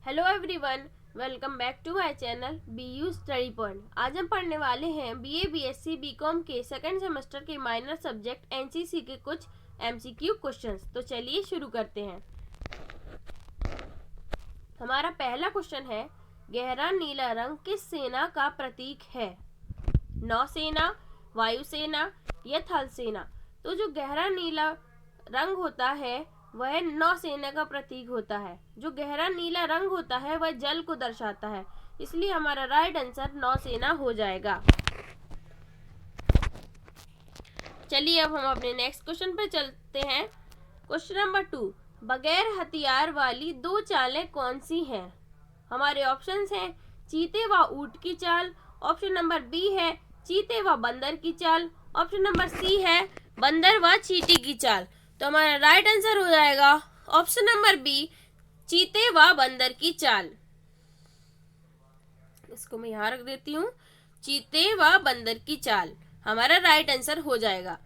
Hello everyone, welcome back to my channel BU study point. आज हम पढ़ने वाले हैं BA BSc BCom के सेकेंड सेमेस्टर के माइनर सब्जेक्ट NCC के कुछ MCQ क्वेश्चंस। तो चलिए शुरू करते हैं। हमारा पहला क्वेश्चन है, गहरा नीला रंग किस सेना का प्रतीक है? नौसेना, वायुसेना या थल सेना? तो जो गहरा नीला रंग होता है वह नौसेना का प्रतीक होता है। जो गहरा नीला रंग होता है वह जल को दर्शाता है, इसलिए हमारा राइट आंसर नौसेना हो जाएगा। चलिए अब हम अपने नेक्स्ट क्वेश्चन पर चलते हैं। क्वेश्चन नंबर 2, बगैर हथियार वाली दो चालें कौन सी हैं? हमारे ऑप्शंस हैं चीते व ऊंट की चाल, ऑप्शन नंबर बी है चीते व बंदर की चाल, ऑप्शन नंबर सी है बंदर व चींटी की चाल। तो हमारा राइट आंसर हो जाएगा ऑप्शन नंबर बी, चीते व बंदर की चाल। इसको मैं यहां रख देती हूँ, चीते व बंदर की चाल हमारा राइट आंसर हो जाएगा।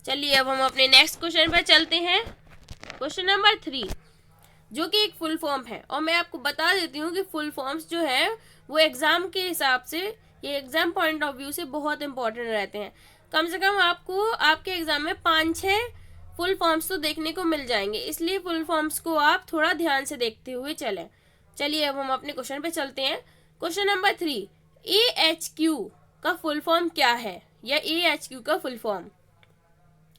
चलिए अब हम अपने नेक्स्ट क्वेश्चन पर चलते हैं। क्वेश्चन नंबर 3, जो कि एक फुल फॉर्म है, और मैं आपको बता देती हूँ कि फुल फॉर्म्स जो है वो एग्जाम के हिसाब से, ये एग्जाम पॉइंट ऑफ व्यू से बहुत इंपॉर्टेंट रहते हैं। कम से कम आपको आपके एग्जाम में 5-6 फुल फॉर्म्स तो देखने को मिल जाएंगे, इसलिए फुल फॉर्म्स को आप थोड़ा ध्यान से देखते हुए चलें। चलिए अब हम अपने क्वेश्चन पे चलते हैं। क्वेश्चन नंबर 3, AHQ का फुल फॉर्म क्या है, या AHQ का फुल फॉर्म?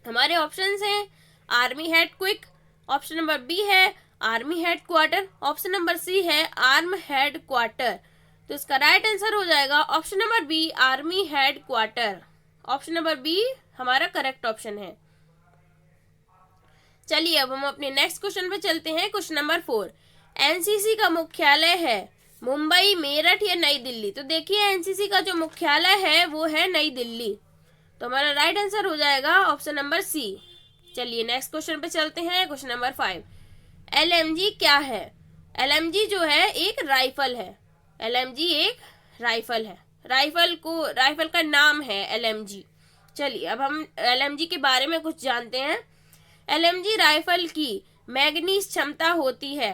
हमारे ऑप्शंस हैं army head quick, option number B है army head quarter, option number C है आर्म हेड क्वार्टर। तो इसका राइट आंसर हो जाएगा option number B, army head quarter. Option number B हमारा करेक्ट ऑप्शन है। चलिए अब हम अपने नेक्स्ट क्वेश्चन पे चलते हैं। क्वेश्चन नंबर 4, एनसीसी का मुख्यालय है मुंबई, मेरठ या नई दिल्ली? तो देखिए एनसीसी का जो मुख्यालय है वो है नई दिल्ली, तो हमारा राइट आंसर हो जाएगा ऑप्शन नंबर सी। चलिए नेक्स्ट क्वेश्चन पे चलते हैं। क्वेश्चन नंबर 5, LMG क्या है? LMG जो है एक राइफल है। LMG एक राइफल है, राइफल का नाम है LMG। चलिए अब हम LMG के बारे में कुछ जानते हैं। LMG राइफल की मैग्नीज क्षमता होती है,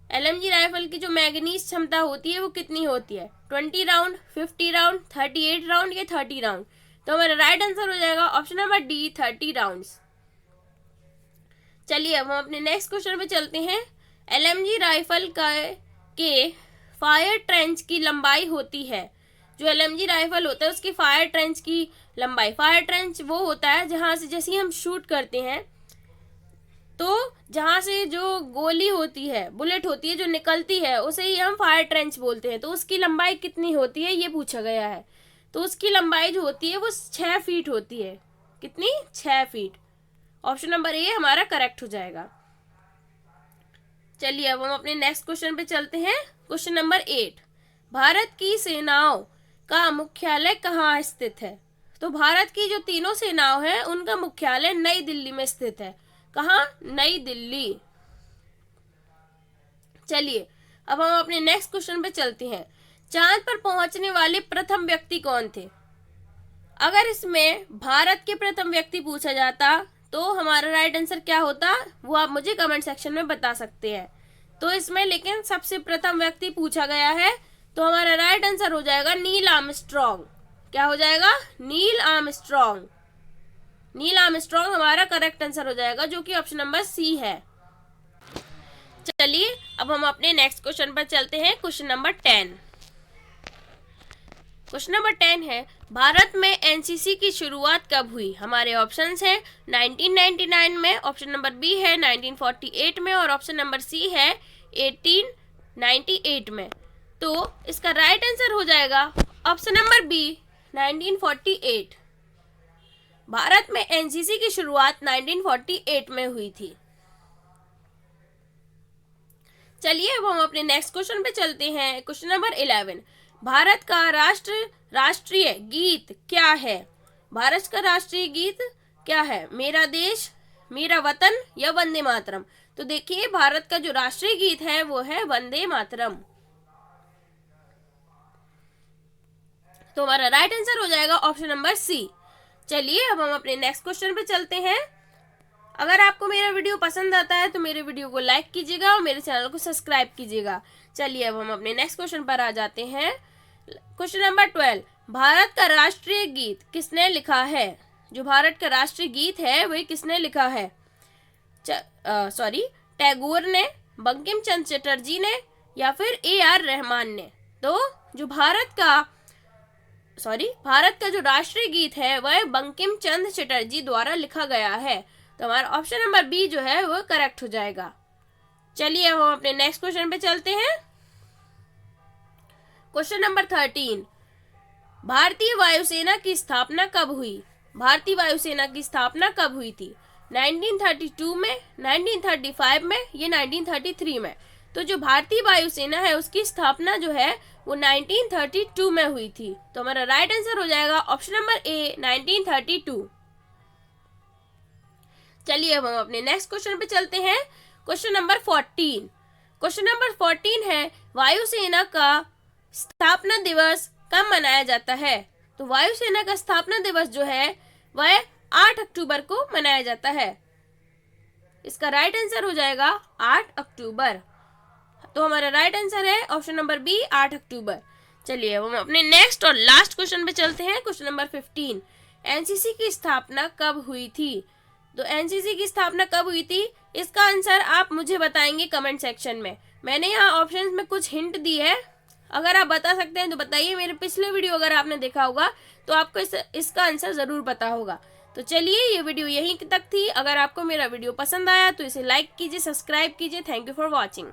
LMG राइफल की जो मैग्नीज क्षमता होती है वो कितनी होती है? 20 राउंड, 50 राउंड, 38 राउंड या 30 राउंड? तो हमारा राइट आंसर हो जाएगा ऑप्शन नंबर डी, 30 राउंड्स। चलिए अब हम अपने नेक्स्ट क्वेश्चन पे चलते हैं। LMG राइफल के फायर ट्रेंच की लंबाई होती है, जो LMG राइफल होता है उसकी फायर ट्रेंच की लंबाई, फायर ट्रेंच वो होता है जहां से जैसे हम शूट करते हैं तो जहां से जो गोली होती है, बुलेट होती है जो निकलती है, उसे ही हम फायर ट्रेंच बोलते हैं। तो उसकी लंबाई कितनी होती है ये पूछा गया है। तो उसकी लंबाई जो होती है वो 6 फीट होती है। कितनी? 6 फीट। ऑप्शन नंबर ए हमारा करेक्ट हो जाएगा। चलिए अब हम अपने नेक्स्ट क्वेश्चन पे चलते हैं। क्वेश्चन नंबर 8, भारत की सेनाओं का मुख्यालय कहाँ स्थित है? तो भारत की जो तीनों सेनाओं हैं उनका मुख्यालय नई दिल्ली में स्थित है। कहाँ? नई दिल्ली। चलिए अब हम अपने नेक्स्ट क्वेश्चन पे चलते हैं। चांद पर पहुंचने वाले प्रथम व्यक्ति कौन थे? अगर इसमें भारत के प्रथम व्यक्ति पूछा जाता तो हमारा राइट आंसर क्या होता वो आप मुझे कमेंट सेक्शन में बता सकते हैं। तो इसमें लेकिन सबसे प्रथम व्यक्ति पूछा गया है, तो हमारा राइट आंसर हो जाएगा नील आर्मस्ट्रॉन्ग। क्या हो जाएगा? Neil Armstrong. नील आर्मस्ट्रॉन्ग हमारा करेक्ट आंसर हो जाएगा, जो कि ऑप्शन नंबर सी है। चलिए अब हम अपने नेक्स्ट क्वेश्चन पर चलते हैं। Question number 10। क्वेश्चन नंबर 10 है, भारत में एनसीसी की शुरुआत कब हुई? हमारे ऑप्शंस हैं 1999 में, ऑप्शन नंबर बी है 1948 में, और ऑप्शन नंबर सी है 1898 में। तो इसका राइट आंसर हो जाएगा ऑप्शन नंबर बी, 1948। भारत में एनसीसी की शुरुआत 1948 में हुई थी। चलिए अब हम अपने नेक्स्ट क्वेश्चन पे चलते हैं। क्वेश्चन नंबर 11, भारत का राष्ट्रीय गीत क्या है? भारत का राष्ट्रीय गीत क्या है? मेरा देश, मेरा वतन या वंदे मातरम? तो देखिए भारत का जो राष्ट्रीय गीत है वो है वंदे मातरम। तो हमारा राइट आंसर हो जाएगा ऑप्शन नंबर सी। चलिए अब हम अपने नेक्स्ट क्वेश्चन पे चलते हैं। अगर आपको मेरा वीडियो पसंद आता है तो मेरे वीडियो को लाइक कीजिएगा और मेरे चैनल को सब्सक्राइब कीजिएगा। चलिए अब हम अपने नेक्स्ट क्वेश्चन पर आ जाते हैं। क्वेश्चन नंबर 12, भारत का राष्ट्रीय गीत किसने लिखा है? जो भारत का राष्ट्रीय गीत है वह किसने लिखा है? टैगोर ने, बंकिम चंद्र चटर्जी ने या फिर AR रहमान ने? तो जो भारत का जो राष्ट्रीय गीत है वह बंकिम चंद्र चटर्जी द्वारा लिखा गया है। तो हमारा ऑप्शन नंबर बी जो है वो करेक्ट हो जाएगा। चलिए अब हम अपने नेक्स्ट क्वेश्चन पे चलते हैं। क्वेश्चन नंबर 13, भारतीय वायुसेना की स्थापना कब हुई? भारतीय वायुसेना की स्थापना कब हुई थी? 1932 में, 1935 में, ये 1933 में? तो जो भारतीय वायुसेना है उसकी स्थापना जो है वो 1932 में हुई थी। तो हमारा राइट आंसर हो जाएगा ऑप्शन नंबर ए, 1932। चलिए अब हम अपने नेक्स्ट क्वेश्चन पे चलते हैं। Question number 14। क्वेश्चन नंबर 14 है, वायुसेना का स्थापना दिवस कब मनाया जाता है? तो वायुसेना का स्थापना दिवस जो है वह 8 अक्टूबर को मनाया जाता है। इसका राइट आंसर हो जाएगा 8 अक्टूबर। तो हमारा राइट आंसर है ऑप्शन नंबर बी, 8 अक्टूबर। चलिए अब हम अपने नेक्स्ट और लास्ट क्वेश्चन पे चलते हैं। क्वेश्चन नंबर 15, एनसीसी की स्थापना कब हुई थी? तो एनसीसी की स्थापना कब हुई थी, इसका आंसर आप मुझे बताएंगे कमेंट सेक्शन में। मैंने यहाँ ऑप्शंस में कुछ हिंट दी है, अगर आप बता सकते हैं तो बताइए। मेरे पिछले वीडियो अगर आपने देखा होगा तो आपको इसका आंसर ज़रूर पता होगा। तो चलिए ये वीडियो यहीं तक थी। अगर आपको मेरा वीडियो पसंद आया तो इसे लाइक कीजिए, सब्सक्राइब कीजिए। Thank you for watching.